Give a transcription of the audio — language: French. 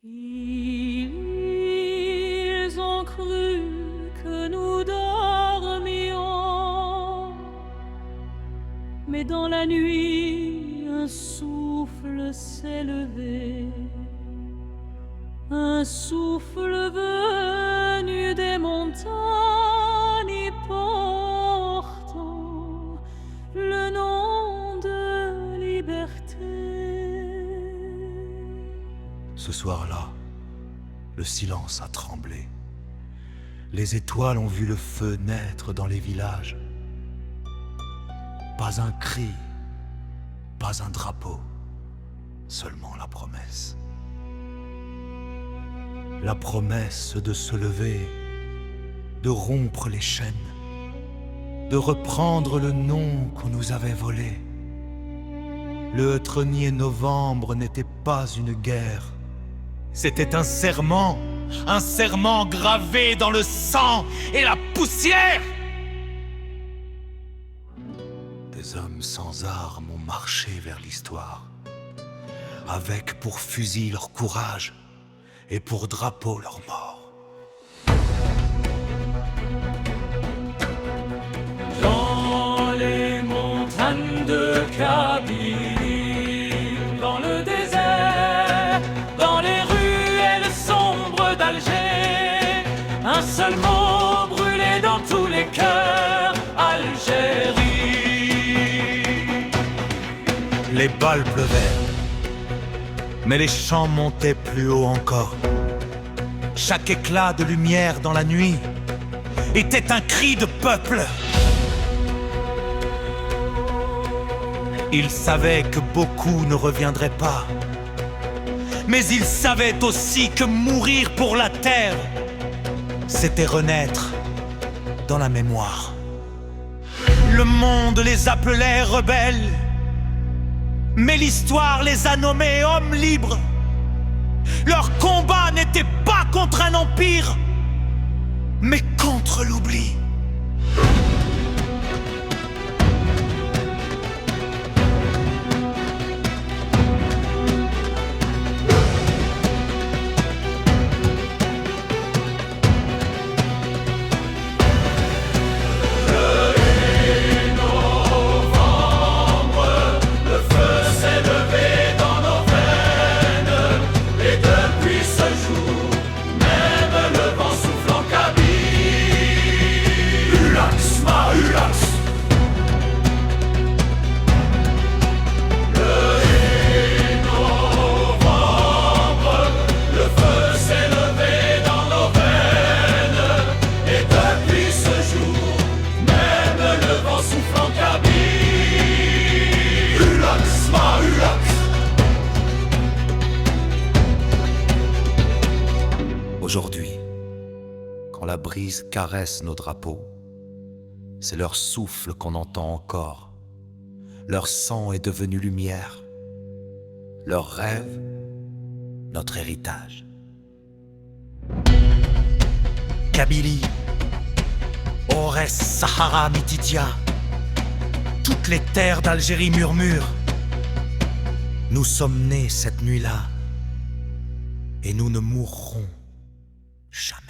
Ils ont cru que nous dormions, mais dans la nuit un souffle s'est levé, un souffle venu des montagnes portant le nom de liberté. Ce soir-là, le silence a tremblé. Les étoiles ont vu le feu naître dans les villages. Pas un cri, pas un drapeau, seulement la promesse. La promesse de se lever, de rompre les chaînes, de reprendre le nom qu'on nous avait volé. Le 1er novembre n'était pas une guerre. C'était un serment gravé dans le sang et la poussière. Des hommes sans armes ont marché vers l'histoire, avec pour fusil leur courage et pour drapeau leur mort. Dans les montagnes de Kabylie, dans le désert, dans les ruelles sombres d'Alger, un seul mot brûlait dans tous les cœurs, Algérie. Les balles pleuvaient, mais les chants montaient plus haut encore. Chaque éclat de lumière dans la nuit était un cri de peuple. Ils savaient que beaucoup ne reviendraient pas, mais ils savaient aussi que mourir pour la terre, c'était renaître dans la mémoire. Le monde les appelait rebelles, mais l'histoire les a nommés hommes libres. Leur combat n'était pas contre un empire, mais contre l'oubli. Aujourd'hui, quand la brise caresse nos drapeaux, c'est leur souffle qu'on entend encore. Leur sang est devenu lumière, leur rêve, notre héritage. Kabylie, Aurès, Sahara, Mitidia, toutes les terres d'Algérie murmurent. Nous sommes nés cette nuit-là, et nous ne mourrons jamais.